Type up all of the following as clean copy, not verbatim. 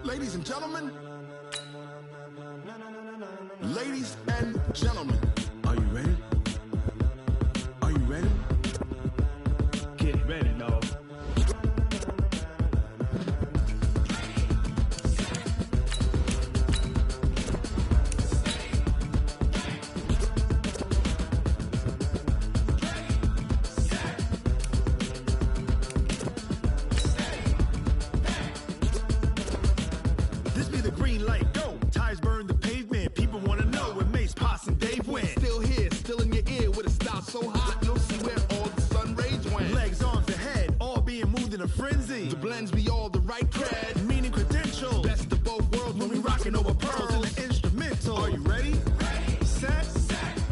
Ladies and gentlemen, ladies and gentlemen, are you ready? Are you ready? Get ready, dog. This be the green light, go. Tires burn the pavement. People want to know where Mace, Poss, and Dave went. Still here, still in your ear with a style so hot, you'll see where all the sun rays went. Legs, arms, and head, all being moved in a frenzy. The blends be all the right cred, meaning credentials. Best of both worlds when we rocking over pearls in the instrumental. Are you ready? Set,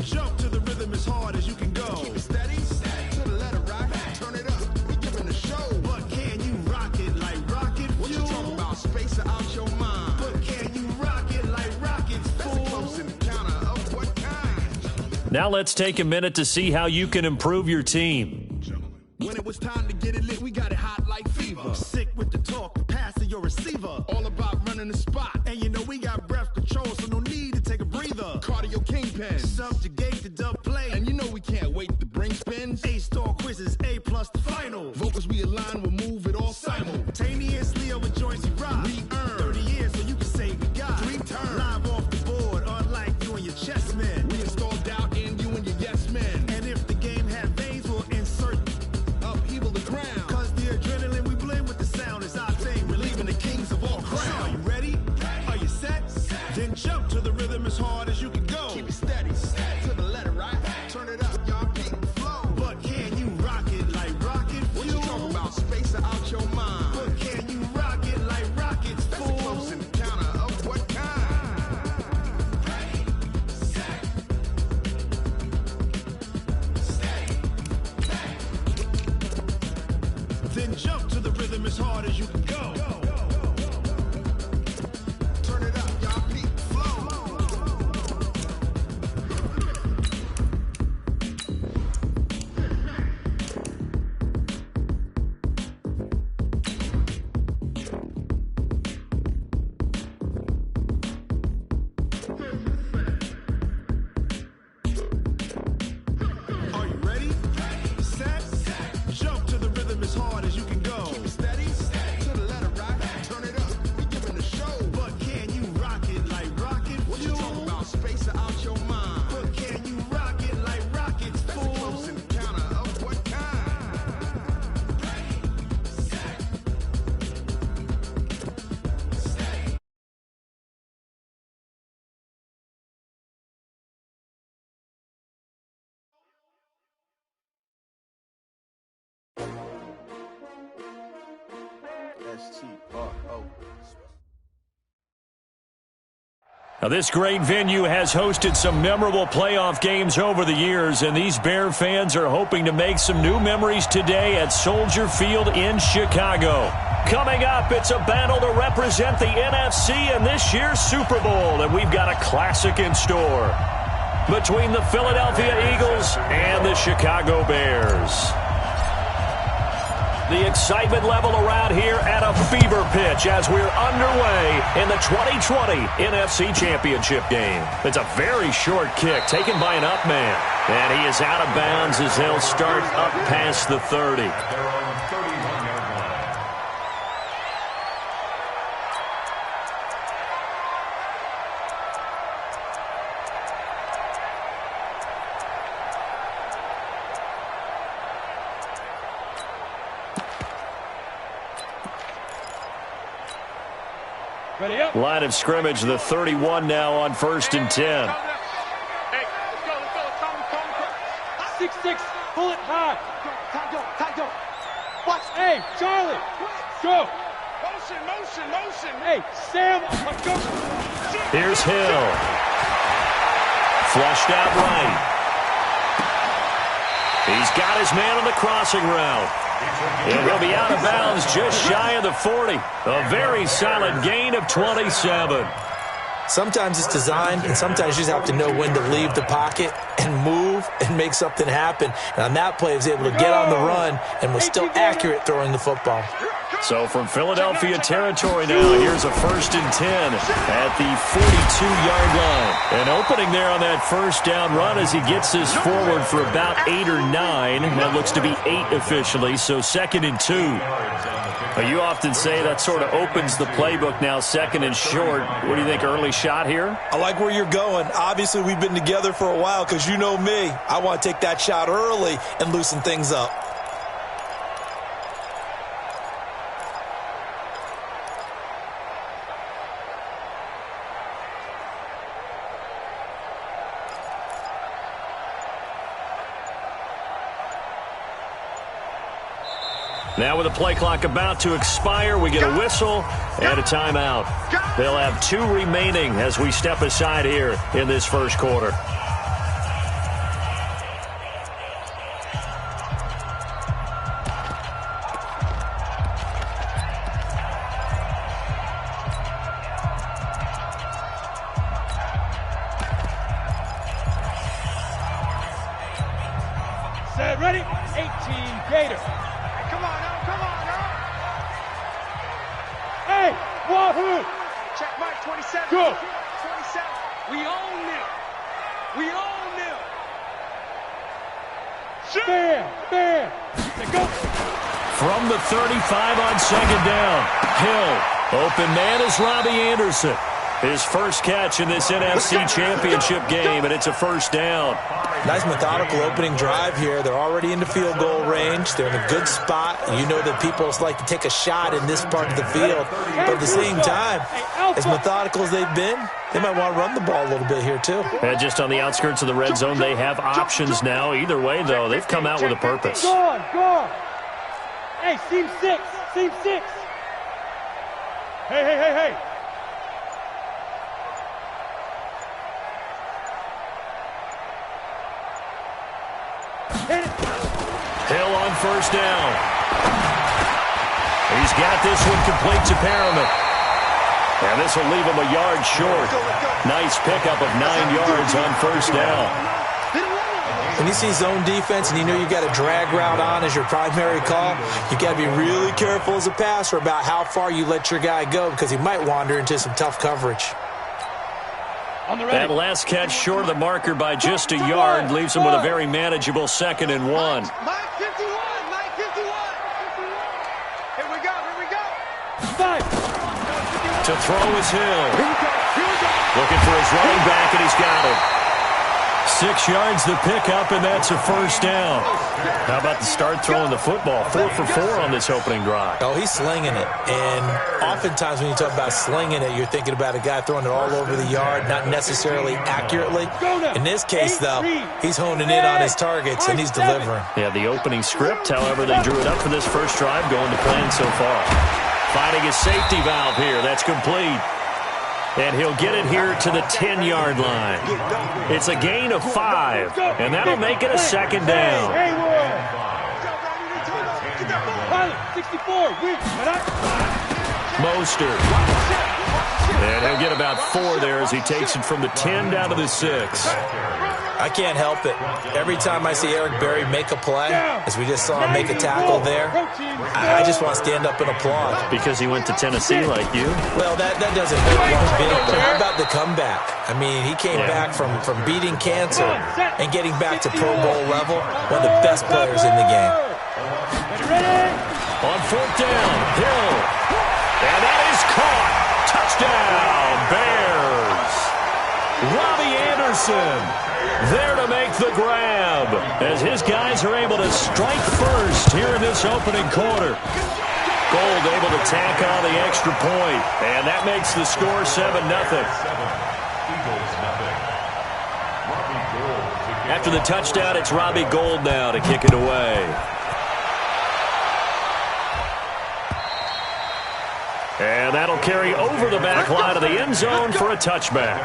jump to the rhythm as hard as you can go. Keep it steady, to the letter rock, turn it up, we giving a show. But can you rock it like rocket fuel? What you talking about, space out your mind? But can you rock it like rockets, fool? That's a close encounter of what kind? Now let's take a minute to see how you can improve your team. When it was time to get it lit, we got it hot like fever. Sick with the talk, the pass to your receiver. All about running the spot. And you know we got breath control, so no need to take a breather. Cardio kingpin, subjugate the dub play. And you know we can't wait to bring spins. A-star quizzes, A+ the final. Vocals we align, we'll move it all simultaneously over joints we rock. We earn 30 years, so you can say we got 3 turns. Live off the board, unlike you and your chess men. We install doubt in you and your yes men. And if the game had veins, we'll insert upheaval the ground. Cause the adrenaline we blend with the sound is our thing. Relieving the kings of all crowns. So are you ready? Are you set? Then jump to the rhythm as hard as you can go. Keep it steady, to the letter right. Turn it up, y'all keep the flow. But can you rock it like rocket fuel? What you talking about, space out your mind? But can you rock it like rockets, fool? That's a close encounter of what kind? Then jump to the rhythm as hard as you can go. Turn it up, y'all peak flow. Are you ready? Set, jump to the rhythm as hard as you can go. Keep it steady, to the letter rock. Turn it up, we giving a show. But can you rock it like rocket fuel? What you talking about, space out your mind? But can you rock it like rockets, fool? That's a close encounter of what kind? S-T-R-O. Now, this great venue has hosted some memorable playoff games over the years, and these Bear fans are hoping to make some new memories today at Soldier Field in Chicago. Coming up, it's a battle to represent the NFC in this year's Super Bowl, and we've got a classic in store between the Philadelphia Eagles and the Chicago Bears. The excitement level around here at a fever pitch as we're underway in the 2020 NFC Championship game. It's a very short kick taken by an up man. And he is out of bounds as they'll start up past the 30. Line of scrimmage, the 31 now on 1st and 10. Hey, let's go. 6-6, pull it high. Time go. Watch. Hey, Charlie, go. Motion. Hey, Sam, go. Here's Hill. Flushed out right. He's got his man on the crossing route. And he'll be out of bounds just shy of the 40. A very solid gain of 27. Sometimes it's designed, and sometimes you just have to know when to leave the pocket and move and make something happen. And on that play, he was able to get on the run and was still accurate throwing the football. So from Philadelphia territory now, here's a 1st and 10 at the 42-yard line. An opening there on that first down run as he gets this forward for about 8 or 9. That looks to be 8 officially, so 2nd and 2. You often say that sort of opens the playbook now, 2nd and short. What do you think, early shot here? I like where you're going. Obviously, we've been together for a while because you know me. I want to take that shot early and loosen things up. Now with the play clock about to expire, we get a whistle and a timeout. They'll have 2 remaining as we step aside here in this first quarter. Set, ready? 18, Gator. Come on now, come on now. Hey, Wahoo! Check Mike, 27. Go. 27. We own them. We own them. Bam. Go. From the 35 on 2nd down. Hill. Open man is Robbie Anderson. His first catch in this NFC Championship game, and it's a 1st down. Nice methodical opening drive here. They're already into field goal range. They're in a good spot. You know that people like to take a shot in this part of the field. But at the same time, as methodical as they've been, they might want to run the ball a little bit here too. And just on the outskirts of the red zone, they have options now. Either way, though, they've come out with a purpose. Go on. Hey, seam 6. Hey. Hill on 1st down. He's got this one complete to Perriman. And this will leave him a yard short. Nice pickup of 9 yards on 1st down. When you see zone defense and you know you got a drag route on as your primary call, you got to be really careful as a passer about how far you let your guy go because he might wander into some tough coverage. That last catch short of the marker by just a yard leaves him with a very manageable 2nd and 1. Mike 51. Here we go. 5. To throw is Hill. Looking for his running back, and he's got it. 6 yards the pickup, and that's a 1st down. How about the start throwing the football? 4 for 4 on this opening drive. Oh, he's slinging it. And oftentimes when you talk about slinging it, you're thinking about a guy throwing it all over the yard, not necessarily accurately. In this case, though, he's honing in on his targets, and he's delivering. Yeah, the opening script, however, they drew it up for this first drive, going to plan so far. Finding his safety valve here. That's complete. And he'll get it here to the 10-yard line. It's a gain of 5, and that'll make it a 2nd down. Mostert. And he'll get about 4 there as he takes it from the 10 down to the 6. I can't help it. Every time I see Eric Berry make a play, as we just saw him make a tackle there, I just want to stand up and applaud. Because he went to Tennessee like you? Well, that doesn't hurt one bit, but how about the comeback? I mean, he came back from beating cancer and getting back to Pro Bowl level, one of the best players in the game. On 4th down, Hill. And that is caught. Touchdown, Bears. Robbie Anderson there to make the grab as his guys are able to strike first here in this opening quarter. Gold able to tack on the extra point, and that makes the score 7-0. After the touchdown, it's Robbie Gould now to kick it away. And that'll carry over the back line of the end zone for a touchback.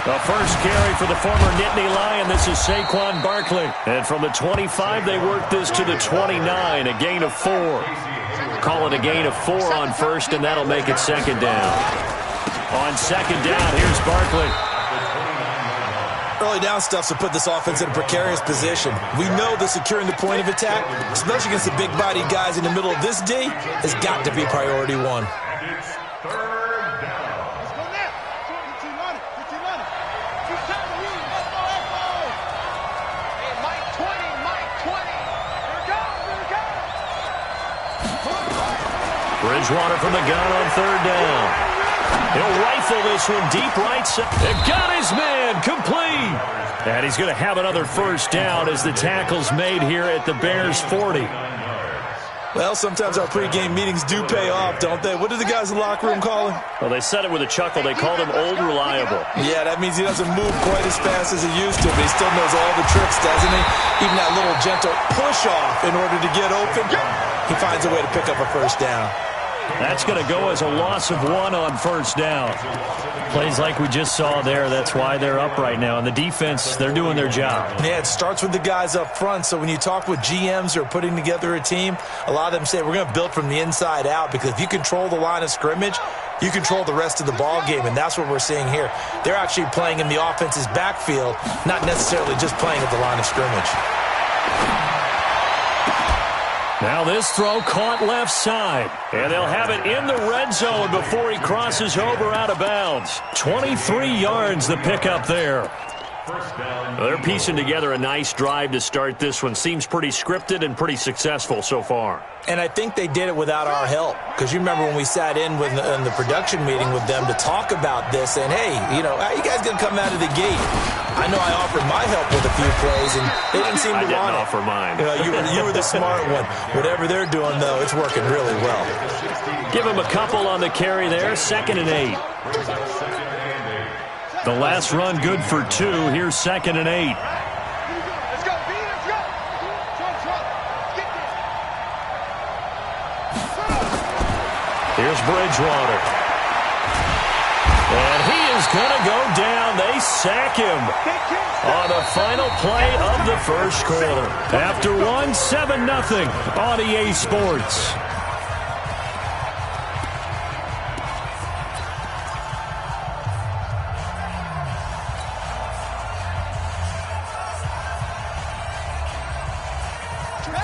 The first carry for the former Nittany Lion. This is Saquon Barkley. And from the 25, they work this to the 29, a gain of 4. Call it a gain of 4 on first, and that'll make it second down. On second down, here's Barkley. Early down stuff to put this offense in a precarious position. We know that securing the point of attack, especially against the big-bodied guys in the middle of this D, has got to be priority 1. Bridgewater from the gun on third down. He'll rifle this one deep right side. It got his man complete. And he's going to have another first down as the tackle's made here at the Bears' 40. Well, sometimes our pregame meetings do pay off, don't they? What do the guys in the locker room call him? Well, they said it with a chuckle. They called him Old Reliable. Yeah, that means he doesn't move quite as fast as he used to, but he still knows all the tricks, doesn't he? Even that little gentle push-off in order to get open, he finds a way to pick up a first down. That's going to go as a loss of 1 on first down. Plays like we just saw there. That's why they're up right now. And the defense, they're doing their job. Yeah, it starts with the guys up front. So when you talk with GMs who are putting together a team, a lot of them say we're going to build from the inside out, because if you control the line of scrimmage, you control the rest of the ball game, and that's what we're seeing here. They're actually playing in the offense's backfield, not necessarily just playing at the line of scrimmage. Now this throw caught left side. And they'll have it in the red zone before he crosses over out of bounds. 23 yards the pickup there. They're piecing together a nice drive to start this one. Seems pretty scripted and pretty successful so far. And I think they did it without our help. Because you remember when we sat in the production meeting with them to talk about this, and hey, you know, how you guys going to come out of the gate? I know I offered my help with a few plays, and they didn't seem to want it. I didn't offer mine. You know, you were the smart one. Whatever they're doing, though, it's working really well. Give him a couple on the carry there. 2nd and 8. The last run good for 2. Here's 2nd and 8. Let's go, B, let's go. Trump. Get there. Here's Bridgewater. And he is going to go down. They sack him on the final play of the first quarter. After 7-0 on EA Sports.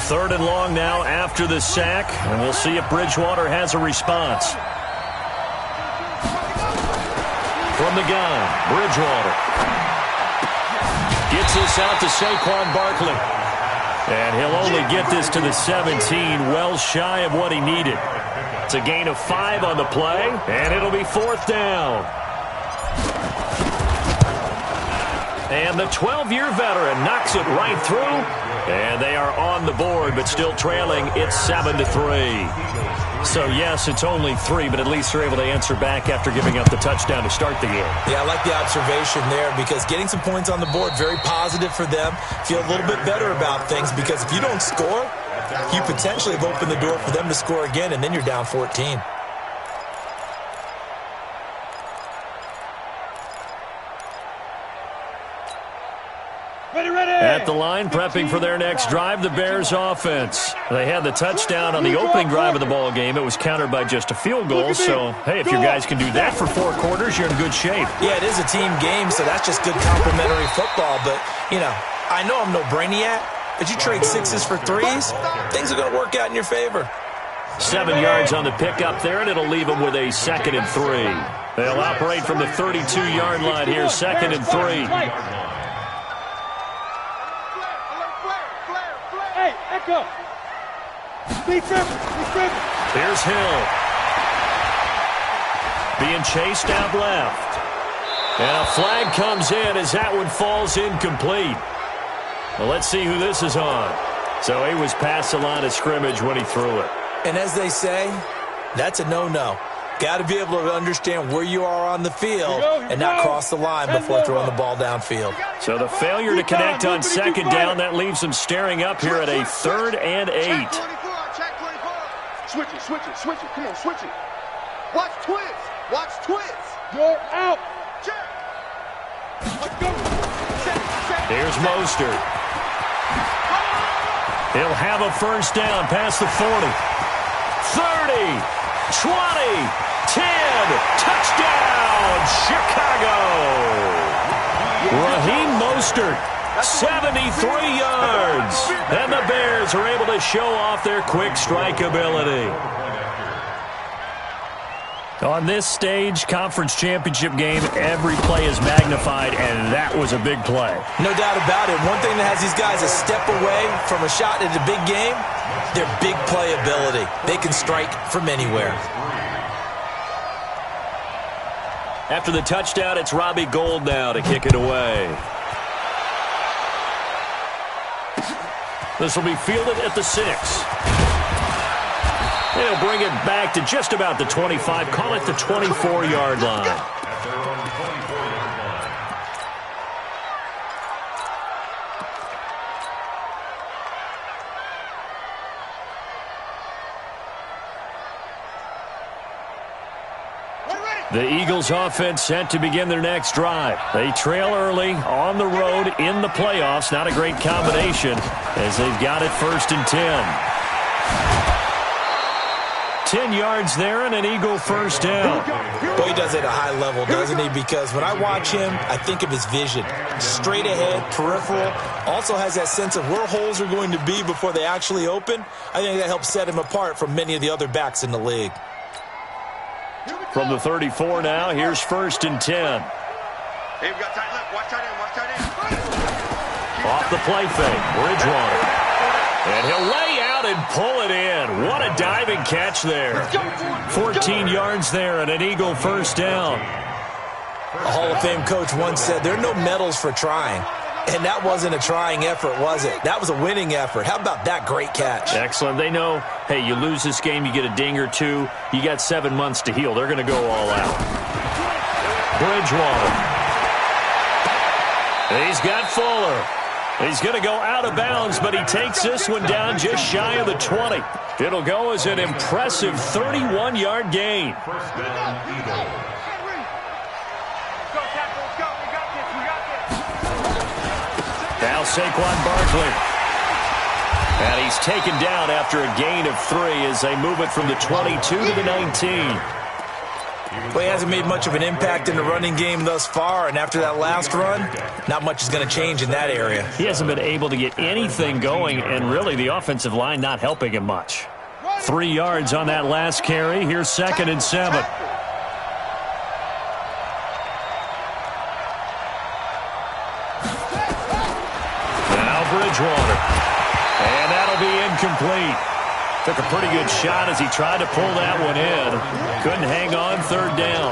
Third and long now after the sack, and we'll see if Bridgewater has a response. From the gun, Bridgewater gets this out to Saquon Barkley. And he'll only get this to the 17, well shy of what he needed. It's a gain of 5 on the play, and it'll be 4th down. And the 12-year veteran knocks it right through. And they are on the board, but still trailing. It's 7-3. So, yes, it's only 3, but at least they're able to answer back after giving up the touchdown to start the game. Yeah, I like the observation there, because getting some points on the board, very positive for them. Feel a little bit better about things, because if you don't score, you potentially have opened the door for them to score again, and then you're down 14. At the line, prepping for their next drive, the Bears offense. They had the touchdown on the opening drive of the ball game. It was countered by just a field goal. So, hey, if your guys can do that for 4 quarters, you're in good shape. Yeah, it is a team game, so that's just good complimentary football. But, you know, I know I'm no brainiac, but you trade 6s for 3s, things are going to work out in your favor. 7 yards on the pickup there, and it'll leave them with a 2nd and 3. They'll operate from the 32-yard line here, 2nd and 3. Go. Be careful. Here's Hill. Being chased out left. And a flag comes in as that one falls incomplete. Well, let's see who this is on. So he was past the line of scrimmage when he threw it. And as they say, that's a no-no. Got to be able to understand where you are on the field and not cross the line before throwing the ball downfield. So the failure to connect on 2nd down, that leaves them staring up here at a 3rd and 8. Switch it. Come on, switch it. Watch twist. You're out. Here's Mostert. He'll have a first down past the 40. 30, 20, 10, touchdown, Chicago. Raheem Mostert, 73 yards. And the Bears are able to show off their quick strike ability. On this stage, conference championship game, every play is magnified, and that was a big play. No doubt about it. One thing that has these guys a step away from a shot at a big game, their big play ability. They can strike from anywhere. After the touchdown, it's Robbie Gould now to kick it away. This will be fielded at the 6. They'll bring it back to just about the 25. Call it the 24-yard line. The Eagles offense set to begin their next drive. They trail early on the road in the playoffs. Not a great combination as they've got it 1st and 10. 10 yards there and an Eagle first down. Boy, he does it at a high level, doesn't he? Because when I watch him, I think of his vision. Straight ahead, peripheral. Also has that sense of where holes are going to be before they actually open. I think that helps set him apart from many of the other backs in the league. From the 34 now, here's 1st and 10. Hey, we got tight left. Watch tight end. Watch tight end. Off the play fake, Bridgewater. And he'll lay out and pull it in. What a diving catch there. 14 yards there and an Eagle first down. A Hall of Fame coach once said, there are no medals for trying. And that wasn't a trying effort, was it? That was a winning effort. How about that great catch? Excellent. They know, hey, you lose this game, you get a ding or two. You got 7 months to heal. They're going to go all out. Bridgewater. He's got Fuller. He's going to go out of bounds, but he takes this one down just shy of the 20. It'll go as an impressive 31-yard gain. Now Saquon Barkley. And he's taken down after a gain of 3 as they move it from the 22 to the 19. Well, he hasn't made much of an impact in the running game thus far, and after that last run, not much is going to change in that area. He hasn't been able to get anything going, and really the offensive line not helping him much. 3 yards on that last carry. Here's 2nd and 7. Now Bridgewater. And that'll be incomplete. Took a pretty good shot as he tried to pull that one in. Couldn't hang on 3rd down.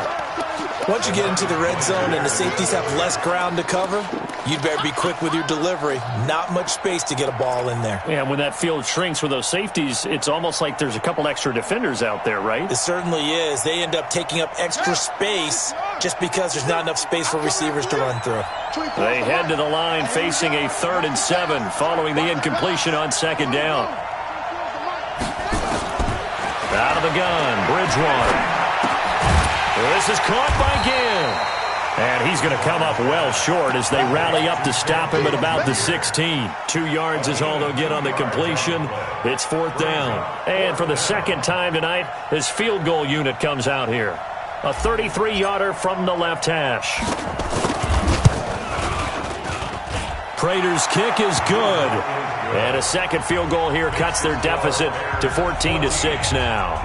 Once you get into the red zone and the safeties have less ground to cover, you'd better be quick with your delivery. Not much space to get a ball in there. Yeah, when that field shrinks with those safeties, it's almost like there's a couple extra defenders out there, right? It certainly is. They end up taking up extra space just because there's not enough space for receivers to run through. They head to the line facing a 3rd and 7 following the incompletion on 2nd down. Out of the gun, Bridgewater. This is caught by Gill. And he's going to come up well short as they rally up to stop him at about the 16. 2 yards is all they'll get on the completion. It's 4th down. And for the 2nd time tonight, his field goal unit comes out here. A 33-yarder from the left hash. Prater's kick is good. And a 2nd field goal here cuts their deficit to 14-6 now.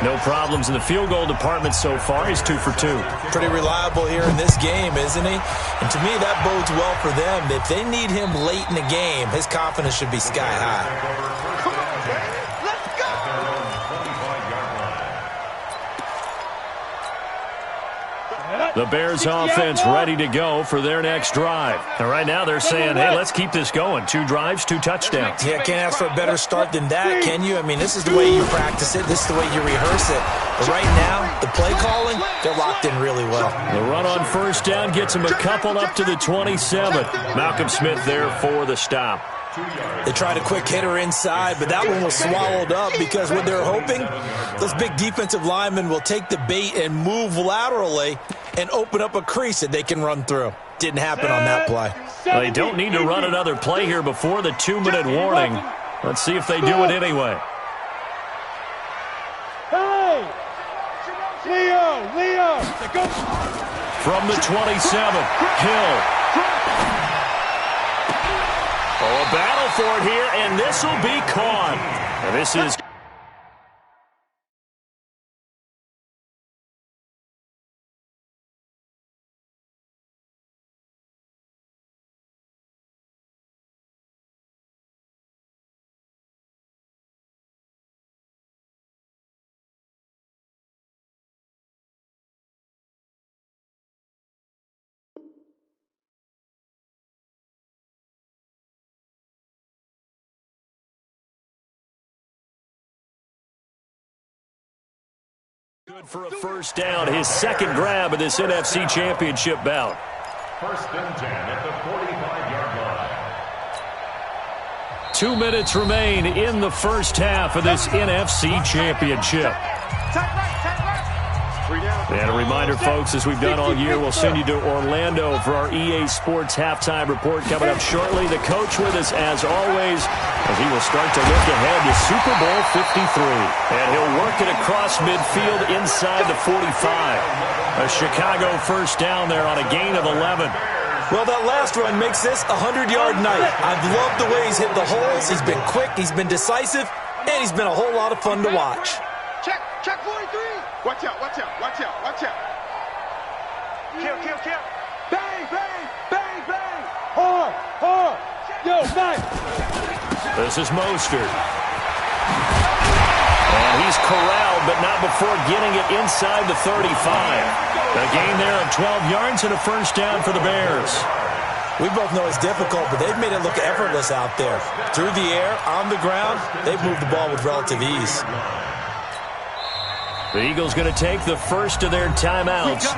No problems in the field goal department so far. He's 2 for 2. Pretty reliable here in this game, isn't he? And to me, that bodes well for them. If they need him late in the game, his confidence should be sky high. The Bears offense ready to go for their next drive. And right now they're saying, hey, let's keep this going. 2 drives, 2 touchdowns. Yeah, can't ask for a better start than that, can you? I mean, this is the way you practice it. This is the way you rehearse it. But right now, the play calling, they're locked in really well. The run on 1st down gets him a couple up to the 27. Malcolm Smith there for the stop. They tried a quick hitter inside, but that one was swallowed up because what they're hoping, those big defensive linemen will take the bait and move laterally and open up a crease that they can run through. Didn't happen on that play. Well, they don't need to run another play here before the 2-minute warning. Let's see if they do it anyway. Hey! Leo! Go! From the 27, Hill. Oh, a battle for it here, and this will be caught. And this is... Good for a first down, his second grab of this NFC Championship bout. First and 10 at the 45-yard line. 2 minutes remain in the first half of this NFC Championship. And a reminder, folks, as we've done all year, we'll send you to Orlando for our EA Sports halftime report coming up shortly. The coach with us, as always, as he will start to look ahead to Super Bowl 53. And he'll work it across midfield inside the 45. A Chicago first down there on a gain of 11. Well, that last run makes this a 100-yard night. I've loved the way he's hit the holes. He's been quick, he's been decisive, and he's been a whole lot of fun to watch. Check 43. Watch out. Kill. Bang. Hard. Yo, nice. This is Mostert. And he's corralled, but not before getting it inside the 35. A gain there of 12 yards and a first down for the Bears. We both know it's difficult, but they've made it look effortless out there. Through the air, on the ground, they've moved the ball with relative ease. The Eagles going to take the first of their timeouts.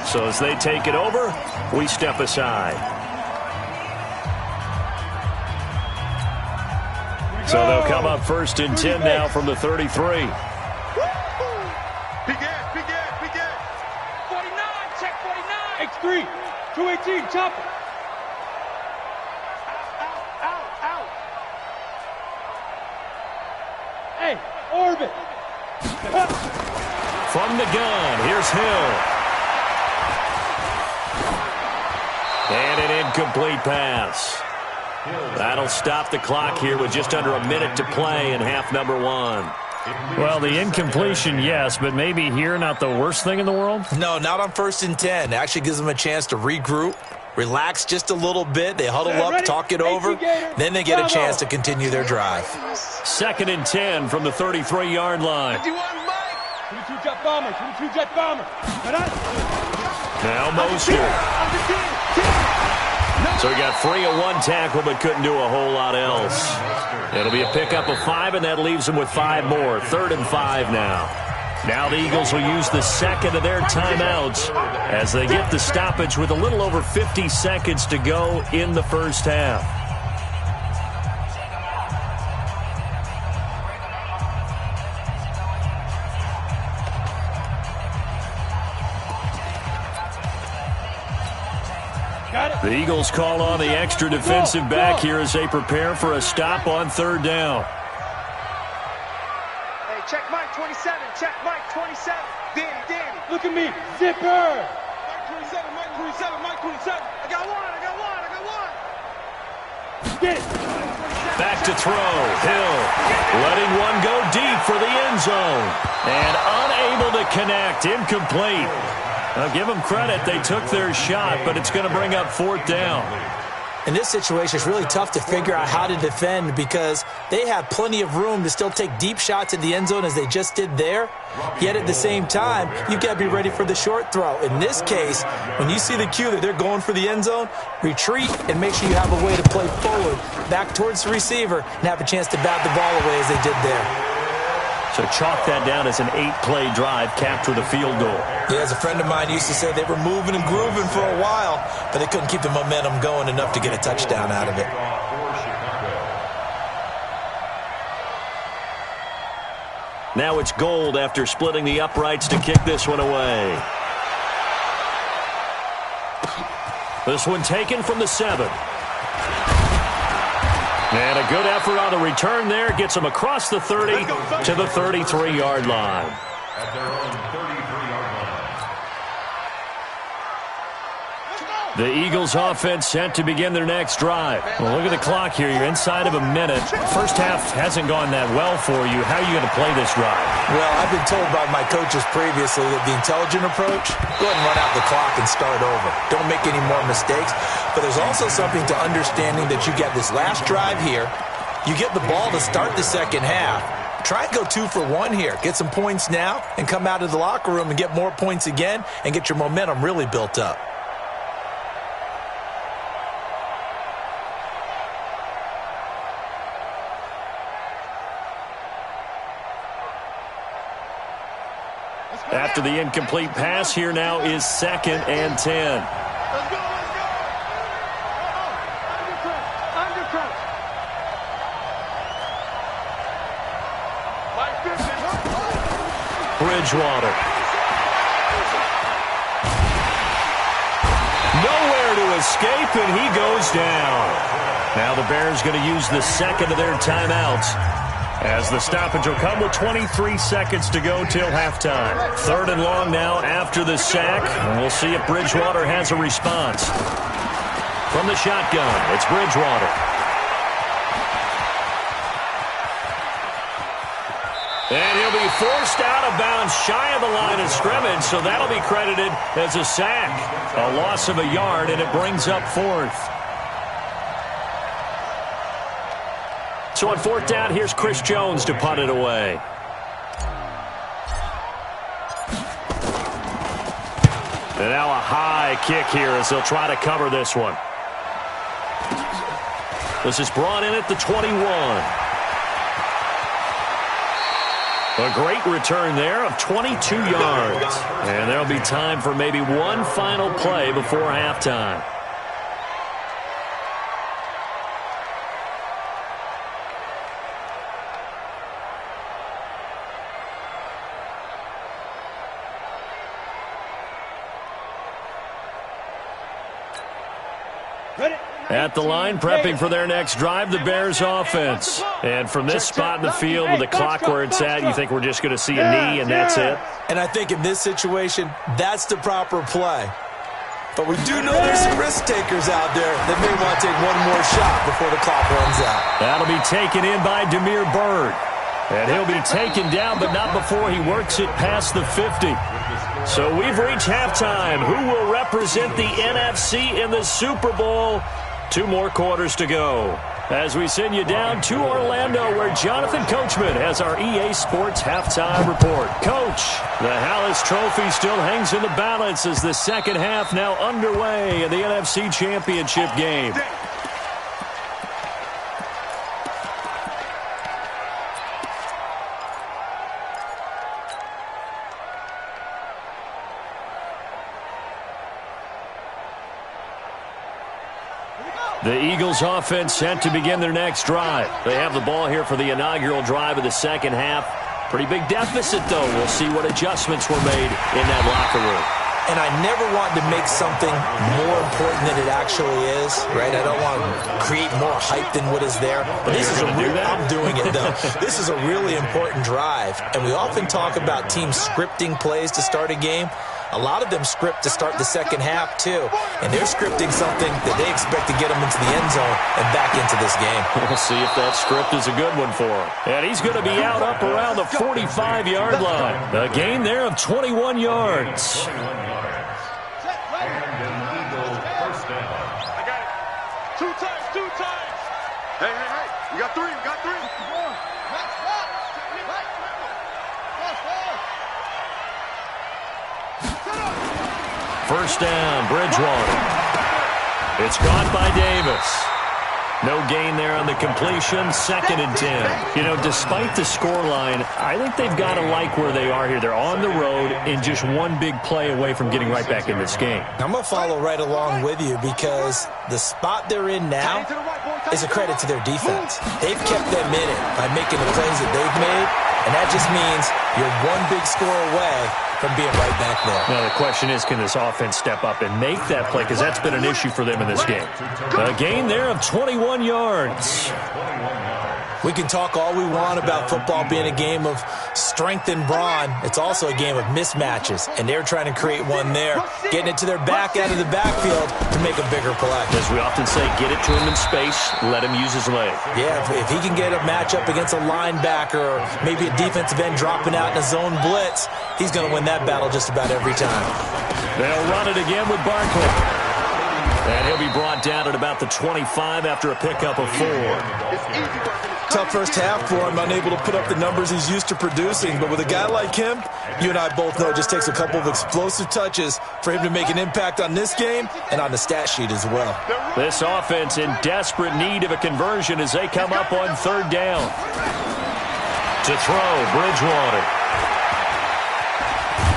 So as they take it over, we step aside. So they'll come up first and 10 now from the 33. Big gas. 49, check 49. X3, 218, chop it. Out. Hey, orbit. From the gun, here's Hill. And an incomplete pass. That'll stop the clock here with just under a minute to play in half number 1. Well, the incompletion, yes, but maybe here not the worst thing in the world? No, not on first and 10. It actually gives them a chance to regroup, relax just a little bit. They huddle up, talk it over, then they get a chance to continue their drive. Second and 10 from the 33-yard line. 22 jet bomber. Now Mostert. So he got free of one tackle but couldn't do a whole lot else. It'll be a pickup of 5, and that leaves them with 5 more. 3rd and 5 now. Now the Eagles will use the second of their timeouts as they get the stoppage with a little over 50 seconds to go in the first half. The Eagles call on the extra defensive back here as they prepare for a stop on 3rd down. Hey, check Mike 27. Danny. Look at me. Zipper. Mike 27. I got one. Get it. Back to throw. Hill letting one go deep for the end zone. And unable to connect. Incomplete. I'll give them credit. They took their shot, but it's going to bring up 4th down. In this situation, it's really tough to figure out how to defend because they have plenty of room to still take deep shots at the end zone as they just did there. Yet at the same time, you've got to be ready for the short throw. In this case, when you see the cue that they're going for the end zone, retreat and make sure you have a way to play forward, back towards the receiver, and have a chance to bat the ball away as they did there. So chalk that down as an 8-play drive capped with a field goal. Yeah, as a friend of mine used to say, they were moving and grooving for a while, but they couldn't keep the momentum going enough to get a touchdown out of it. Now it's Gold after splitting the uprights to kick this one away. This one taken from the 7. And a good effort on the return there. Gets him across the 30 to the 33-yard line. At their own 33-yard line. The Eagles offense set to begin their next drive. Well, look at the clock here. You're inside of a minute. First half hasn't gone that well for you. How are you going to play this drive? Well, I've been told by my coaches previously that the intelligent approach, go ahead and run out the clock and start over. Don't make any more mistakes. But there's also something to understanding that you get this last drive here. You get the ball to start the second half. Try and go 2 for 1 here. Get some points now and come out of the locker room and get more points again and get your momentum really built up. After the incomplete pass, here now is 2nd and 10. Bridgewater. Nowhere to escape, and he goes down. Now the Bears going to use the second of their timeouts, as the stoppage will come with 23 seconds to go till halftime. 3rd and long now after the sack. And we'll see if Bridgewater has a response. From the shotgun, it's Bridgewater. And he'll be forced out of bounds shy of the line of scrimmage, so that'll be credited as a sack. A loss of a yard, and it brings up 4th. So on 4th down, here's Chris Jones to punt it away. And now a high kick here as they'll try to cover this one. This is brought in at the 21. A great return there of 22 yards. And there'll be time for maybe one final play before halftime. At the line, prepping for their next drive, the Bears offense. And from this spot in the field with the clock where it's at, you think we're just going to see a knee and that's it? And I think in this situation, that's the proper play. But we do know there's some risk takers out there that may want to take one more shot before the clock runs out. That'll be taken in by Damiere Byrd. And he'll be taken down, but not before he works it past the 50. So we've reached halftime. Who will represent the NFC in the Super Bowl? 2 more quarters to go. As we send you down to Orlando, where Jonathan Coachman has our EA Sports halftime report. Coach, the Hallis Trophy still hangs in the balance as the second half now underway in the NFC Championship game. The Eagles offense set to begin their next drive. They have the ball here for the inaugural drive of the second half. Pretty big deficit, though. We'll see what adjustments were made in that locker room. And I never want to make something more important than it actually is, right? I don't want to create more hype than what is there. But this is I'm doing it, though. This is a really important drive. And we often talk about teams scripting plays to start a game. A lot of them script to start the second half, too. And they're scripting something that they expect to get them into the end zone and back into this game. We'll see if that script is a good one for him. And he's going to be out up around the 45-yard line. A gain there of 21 yards. I got it. 2 times. Hey. We got 3. First down, Bridgewater. It's caught by Davis. No gain there on the completion, 2nd and 10. You know, despite the scoreline, I think they've got to like where they are here. They're on the road and just one big play away from getting right back in this game. I'm going to follow right along with you because the spot they're in now is a credit to their defense. They've kept them in it by making the plays that they've made, And that just means you're one big score away from being right back there. Now, the question is, can this offense step up and make that play? Because that's been an issue for them in this game. A gain there of 21 yards. We can talk all we want about football being a game of strength and brawn. It's also a game of mismatches, and they're trying to create one there, getting it to their back out of the backfield to make a bigger play. As we often say, get it to him in space, let him use his leg. Yeah, if he can get a matchup against a linebacker or maybe a defensive end dropping out in a zone blitz, he's going to win that battle just about every time. They'll run it again with Barkley. And he'll be brought down at about the 25 after a pickup of 4. Tough first half for him, unable to put up the numbers he's used to producing. But with a guy like him, you and I both know it just takes a couple of explosive touches for him to make an impact on this game and on the stat sheet as well. This offense in desperate need of a conversion as they come up on 3rd down. To throw, Bridgewater.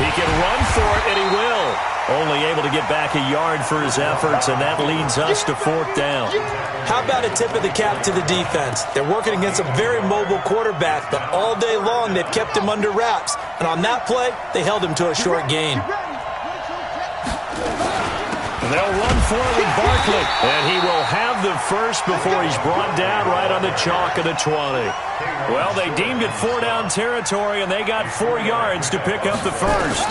He can run for it, and he will. Only able to get back a yard for his efforts, and that leads us to 4th down. How about a tip of the cap to the defense? They're working against a very mobile quarterback, but all day long they've kept him under wraps. And on that play, they held him to a short gain. They'll run for it with Barkley, and he will have the first before he's brought down right on the chalk of the 20. Well, they deemed it 4-down territory, and they got 4 yards to pick up the first.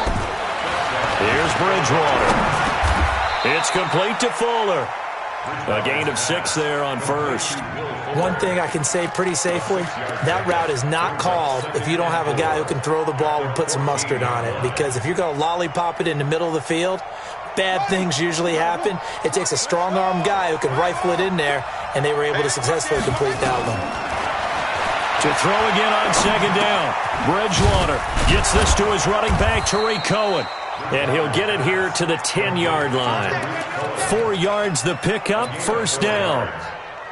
Here's Bridgewater. It's complete to Fuller. A gain of 6 there on 1st. One thing I can say pretty safely, that route is not called if you don't have a guy who can throw the ball and put some mustard on it. Because if you're going to lollipop it in the middle of the field, bad things usually happen. It takes a strong-arm guy who can rifle it in there, and they were able to successfully complete that one. To throw again on 2nd down. Bridgewater gets this to his running back, Tariq Cohen. And he'll get it here to the 10-yard line. 4 yards the pickup, 1st down.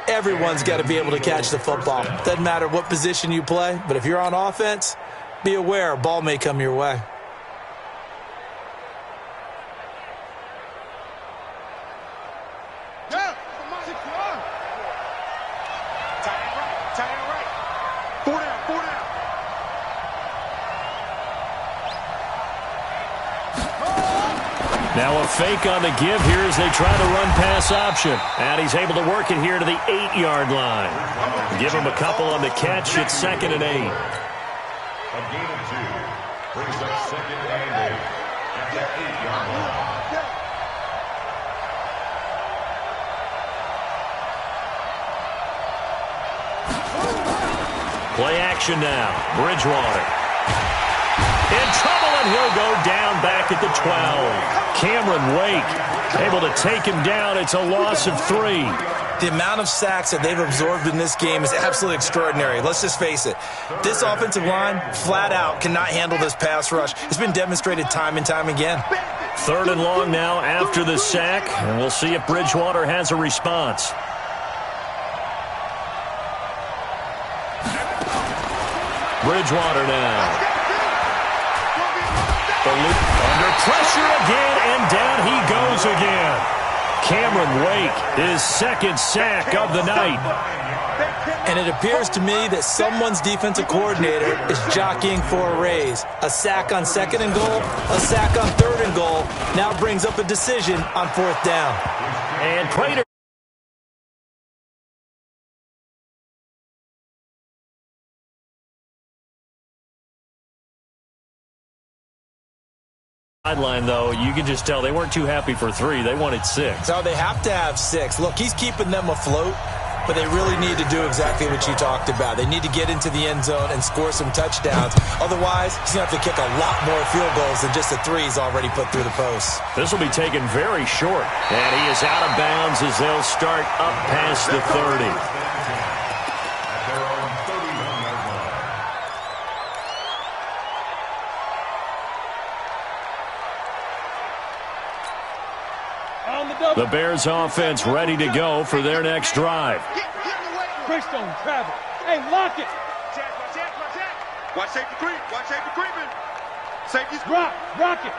Everyone's got to be able to catch the football. Doesn't matter what position you play, but if you're on offense, be aware a ball may come your way. Now a fake on the give here as they try to run pass option. And he's able to work it here to the 8-yard line. Give him a couple on the catch. It's 2nd and 8. A gain of 2 brings up 2nd and 8 at the 8-yard line. Play action now. Bridgewater. In trouble, and he'll go down back at the 12. Cameron Wake able to take him down. It's a loss of 3. The amount of sacks that they've absorbed in this game is absolutely extraordinary. Let's just face it. This offensive line, flat out, cannot handle this pass rush. It's been demonstrated time and time again. 3rd and long now after the sack, and we'll see if Bridgewater has a response. Bridgewater now. Under pressure again, and down he goes again. Cameron Wake, his 2nd sack of the night. And it appears to me that someone's defensive coordinator is jockeying for a raise. A sack on 2nd and goal, a sack on 3rd and goal, now brings up a decision on 4th down. And Prater. Sideline, though, you can just tell they weren't too happy for 3. They wanted 6. So they have to have 6. Look, he's keeping them afloat, but they really need to do exactly what you talked about. They need to get into the end zone and score some touchdowns. Otherwise, he's going to have to kick a lot more field goals than just the 3 he's already put through the post. This will be taken very short, and he is out of bounds as they'll start up past the 30. The Bears offense ready to go for their next drive. Chris don't travel. Hey, lock it. Watch safety creep. Watch safety creeping. Safety's Rock it.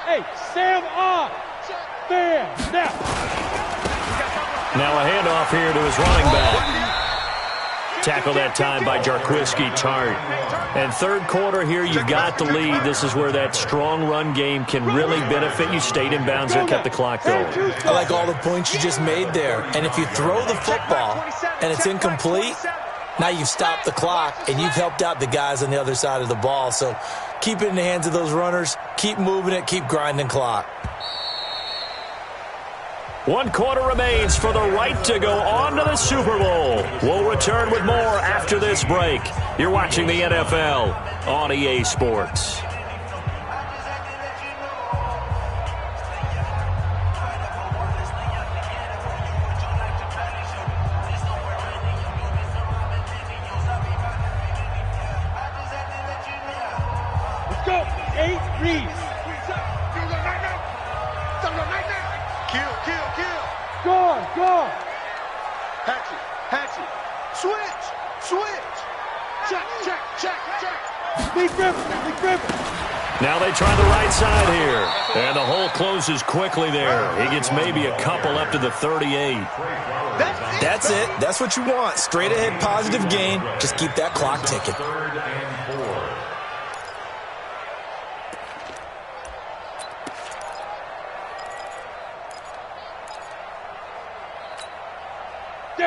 Hey, Sam on. There. Now. Now a handoff here to his running back. Tackle that time by Jarquiski Tart. And third quarter here, you've got the lead. This is where that strong run game can really benefit you. Stayed in bounds there, kept the clock going. I like all the points you just made there. And if you throw the football and it's incomplete, now you've stopped the clock and you've helped out the guys on the other side of the ball. So keep it in the hands of those runners. Keep moving it. Keep grinding clock. 1 quarter remains for the right to go on to the Super Bowl. We'll return with more after this break. You're watching the NFL on EA Sports. Let's go. 8 reads. Go. Hatchet. Switch. Check. Lee Griffin. Now they try the right side here. And the hole closes quickly there. He gets maybe a couple up to the 38. That's it. That's what you want. Straight ahead positive gain. Just keep that clock ticking.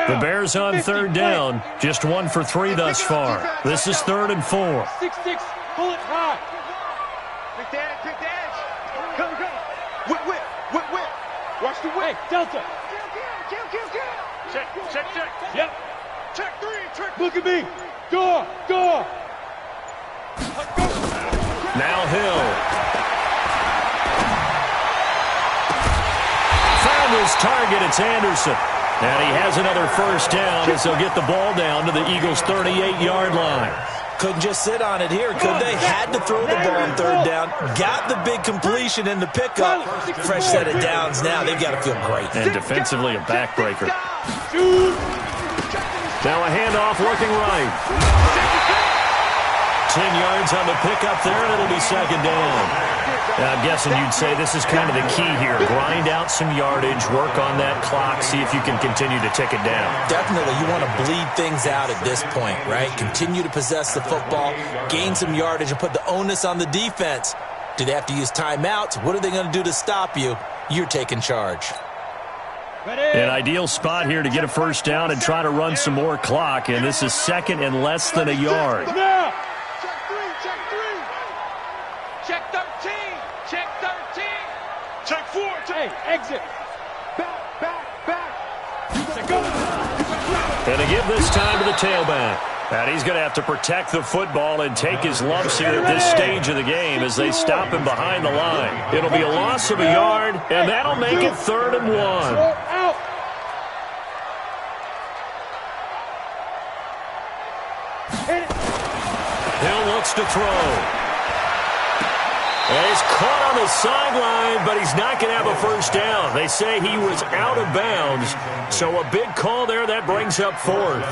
The Bears on third down. Just 1 for 3 thus far. This is 3rd and 4. 6-6. Pull it high. Quick dash. Come. Whip. Watch the whip. Hey, Delta. Check. Yep. Check 3. Look at me. Go. Now Hill. Found his target. It's Anderson. And he has another first down as they'll get the ball down to the Eagles' 38-yard line. Couldn't just sit on it here, could they? Had to throw the ball on third down. Got the big completion in the pickup. Fresh set of downs now. They've got to feel great. And defensively a backbreaker. Now a handoff working right. 10 yards on the pickup there, and it'll be second down. I'm guessing you'd say this is kind of the key here. Grind out some yardage, work on that clock, see if you can continue to tick it down. Definitely. You want to bleed things out at this point, right? Continue to possess the football, gain some yardage, and put the onus on the defense. Do they have to use timeouts? What are they going to do to stop you? You're taking charge. An ideal spot here to get a first down and try to run some more clock, and this is second and less than a yard. Check 13. Check 4. Hey, exit. Back. And to give this time to the tailback. And he's going to have to protect the football and take his lumps here at this stage of the game as they stop him behind the line. It'll be a loss of a yard, and that'll make it 3rd and 1. Out. Hill looks to throw. And he's caught on the sideline, but he's not going to have a first down. They say he was out of bounds, so a big call there. That brings up 4th.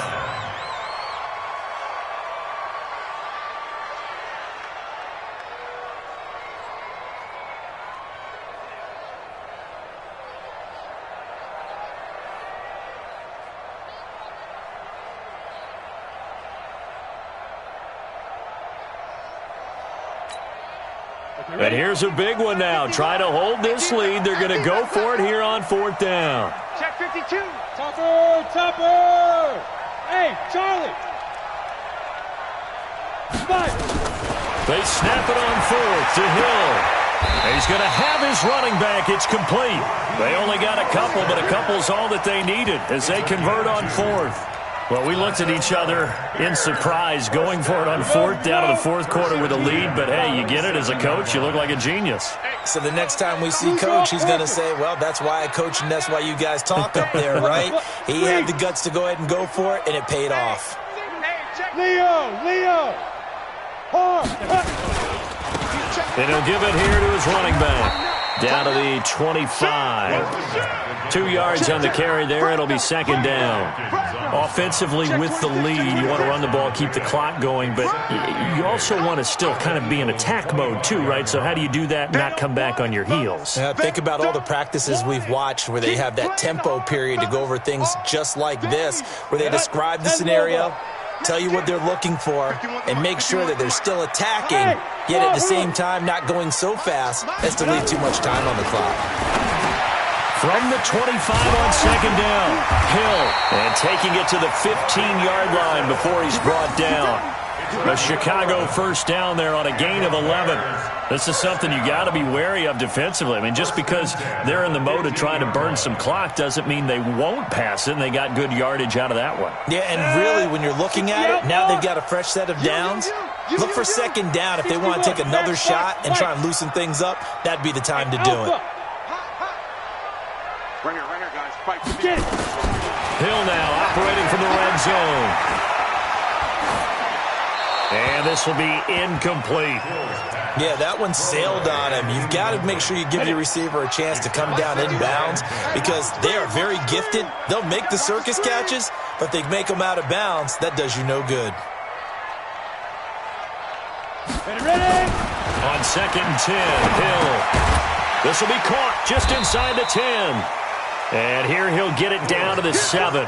And here's a big one now. Try to hold this lead. They're going to go for it here on 4th down. Check 52. Topper. Hey, Charlie. Spike. They snap it on 4th to Hill. And he's going to have his running back. It's complete. They only got a couple, but a couple's all that they needed as they convert on 4th. Well, we looked at each other in surprise going for it on 4th down to the 4th quarter with a lead. But, hey, you get it as a coach. You look like a genius. So the next time we see Coach, he's going to say, well, that's why I coach and that's why you guys talk up there, right? He had the guts to go ahead and go for it, and it paid off. Leo. And he'll give it here to his running back. Down to the 25. 2 yards on the carry there. It'll be second down. Offensively with the lead, you want to run the ball, keep the clock going, but you also want to still kind of be in attack mode too, right? So how do you do that and not come back on your heels? Think about all the practices we've watched where they have that tempo period to go over things just like this, where they describe the scenario, tell you what they're looking for, and make sure that they're still attacking, yet at the same time not going so fast as to leave too much time on the clock. From the 25 on second down, Hill, and taking it to the 15-yard line before he's brought down. A Chicago first down there on a gain of 11. This is something you got to be wary of defensively. I mean, just because they're in the mode of trying to burn some clock doesn't mean they won't pass it, and they got good yardage out of that one. Yeah, and really, when you're looking at it, now they've got a fresh set of downs. Look for second down. If they want to take another shot and try and loosen things up, that'd be the time to do it. Ringer, guys. Fight. Get it. Hill now operating from the red zone. And this will be incomplete. Yeah, that one sailed on him. You've got to make sure you give your receiver a chance to come down inbounds because they are very gifted. They'll make the circus catches, but they make them out of bounds. That does you no good. Ready? On second and 10, Hill. This will be caught just inside the 10. And here he'll get it down to the 7.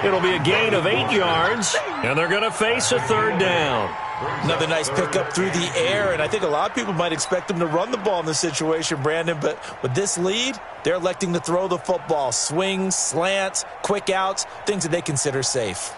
It'll be a gain of 8 yards, and they're going to face a third down. Another nice pickup through the air, and I think a lot of people might expect them to run the ball in this situation, Brandon, but with this lead, they're electing to throw the football. Swings, slants, quick outs, things that they consider safe.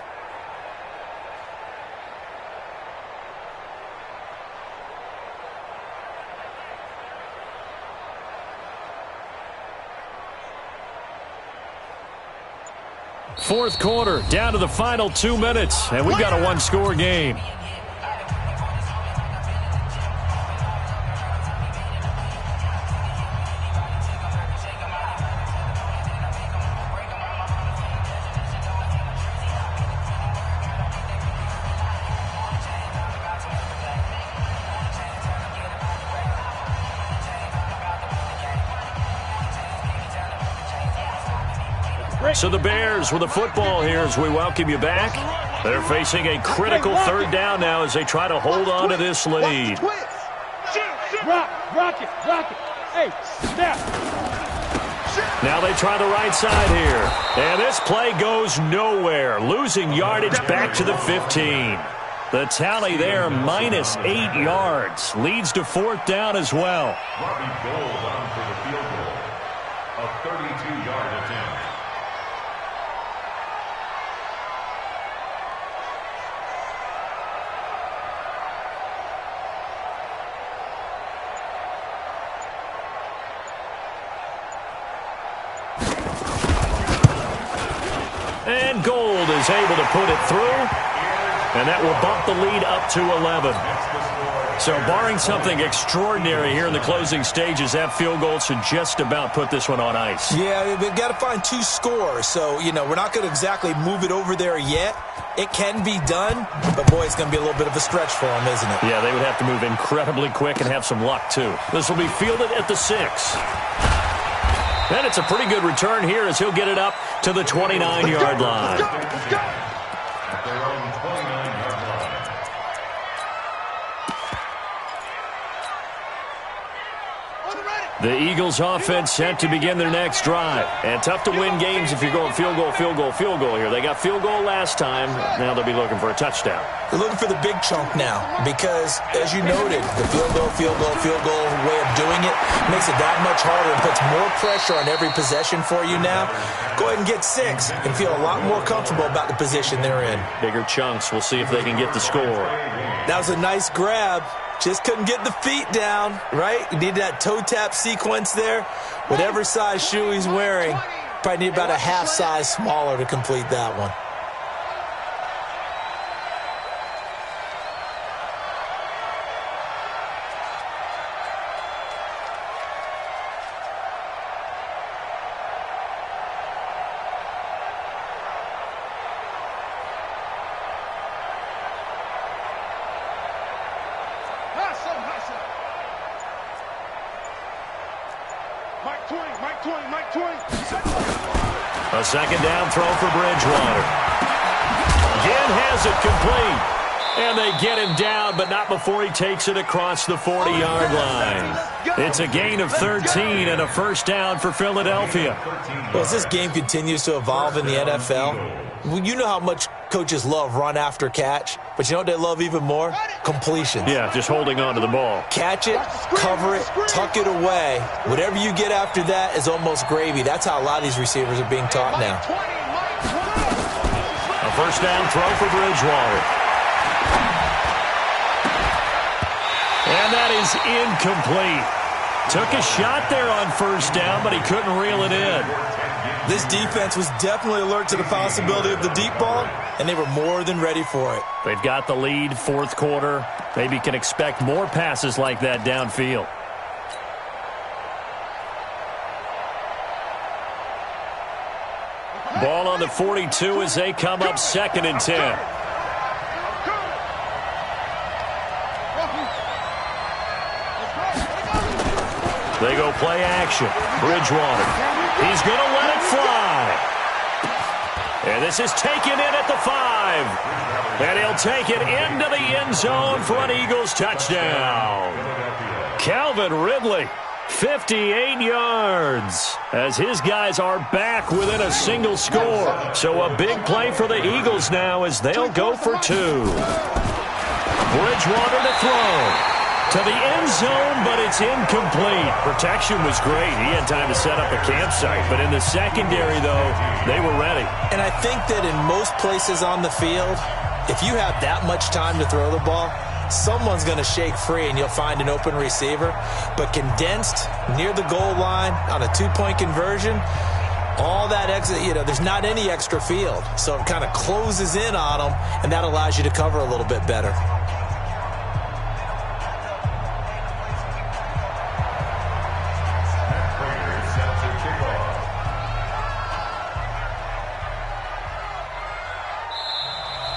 Fourth quarter, down to the final 2 minutes, and we've got a one-score game. So the Bears with the football here as we welcome you back. They're facing a critical third down now as they try to hold on to this lead. Rock it. Hey, snap. Now they try the right side here. And this play goes nowhere. Losing yardage back to the 15. The tally there, minus 8 yards. Leads to fourth down as well. Robbie Gould on for the field goal. A 32-yard attempt. And Gould is able to put it through, and that will bump the lead up to 11. So barring something extraordinary here in the closing stages, that field goal should just about put this one on ice. Yeah, they've got to find 2 scores, so, we're not going to exactly move it over there yet. It can be done, but, boy, it's going to be a little bit of a stretch for them, isn't it? Yeah, they would have to move incredibly quick and have some luck, too. This will be fielded at the 6. And it's a pretty good return here as he'll get it up to the 29-yard line. The Eagles offense set to begin their next drive. And tough to win games if you're going field goal here. They got field goal last time. Now they'll be looking for a touchdown. They're looking for the big chunk now because, as you noted, the field goal way of doing it makes it that much harder and puts more pressure on every possession for you now. Go ahead and get 6 and feel a lot more comfortable about the position they're in. Bigger chunks. We'll see if they can get the score. That was a nice grab. Just couldn't get the feet down, right? You need that toe tap sequence there. Whatever size shoe he's wearing, probably need about a half size smaller to complete that one. A second down throw for Bridgewater. Again has it complete. And they get him down, but not before he takes it across the 40-yard line. It's a gain of 13 and a first down for Philadelphia. Well, as this game continues to evolve in the NFL, you know how much coaches love run after catch, but you know what they love even more? Completions. Yeah, just holding on to the ball. Catch it, cover it, tuck it away. Whatever you get after that is almost gravy. That's how a lot of these receivers are being taught now. A first down throw for Bridgewater. And that is incomplete. Took a shot there on first down, but he couldn't reel it in. This defense was definitely alert to the possibility of the deep ball, and they were more than ready for it. They've got the lead, fourth quarter. Maybe can expect more passes like that downfield. Ball on the 42 as they come up 2nd and 10. They go play action. Bridgewater. He's going to let it fly. And this is taken in at the 5. And he'll take it into the end zone for an Eagles touchdown. Calvin Ridley, 58 yards, as his guys are back within a single score. So a big play for the Eagles now as they'll go for 2. Bridgewater to throw. To the end zone, but it's incomplete. Protection was great. He had time to set up a campsite. But in the secondary, though, they were ready. And I think that in most places on the field, if you have that much time to throw the ball, someone's going to shake free and you'll find an open receiver. But condensed near the goal line on a 2-point conversion, all that extra, there's not any extra field. So it kind of closes in on them, and that allows you to cover a little bit better.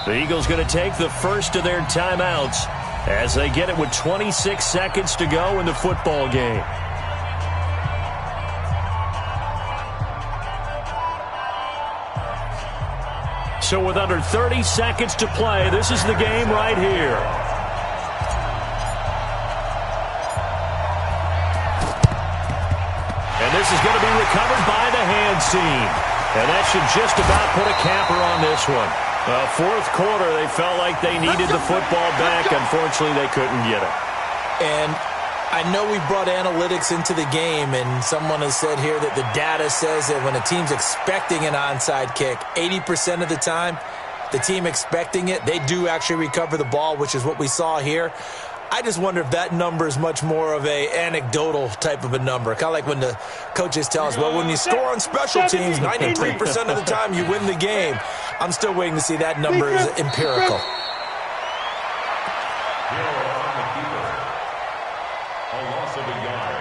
The Eagles going to take the first of their timeouts as they get it with 26 seconds to go in the football game. So with under 30 seconds to play, this is the game right here. And this is going to be recovered by the hands team. And that should just about put a capper on this one. Fourth quarter, they felt like they needed the football back. Unfortunately, they couldn't get it. And I know we brought analytics into the game, and someone has said here that the data says that when a team's expecting an onside kick, 80% of the time, the team expecting it, they do actually recover the ball, which is what we saw here. I just wonder if that number is much more of a anecdotal type of a number. Kind of like when the coaches tell us, well, when you score on special teams, 93% of the time you win the game. I'm still waiting to see that number is empirical. A loss of a yard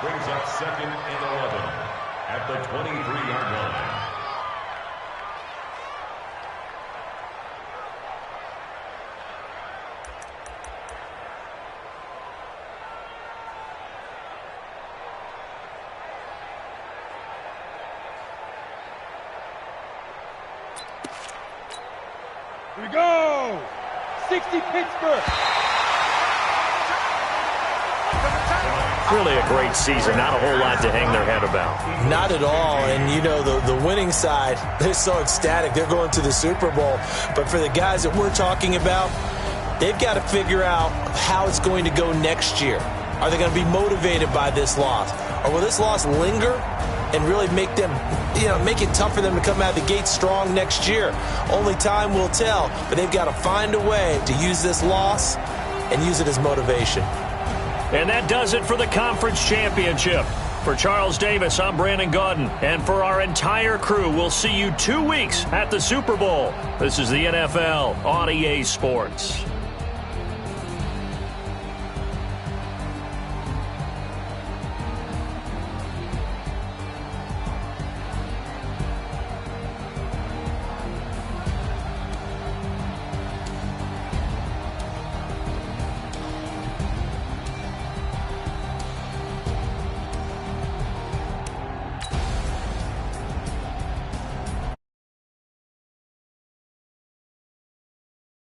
brings up 2nd and 11 at the 23-yard line. Here we go! 60 Pittsburgh! Really a great season. Not a whole lot to hang their head about. Not at all. And, the winning side, they're so ecstatic. They're going to the Super Bowl. But for the guys that we're talking about, they've got to figure out how it's going to go next year. Are they going to be motivated by this loss? Or will this loss linger and really make them, make it tough for them to come out of the gate strong next year? Only time will tell. But they've got to find a way to use this loss and use it as motivation. And that does it for the conference championship. For Charles Davis, I'm Brandon Gaudin. And for our entire crew, we'll see you 2 weeks at the Super Bowl. This is the NFL on EA Sports.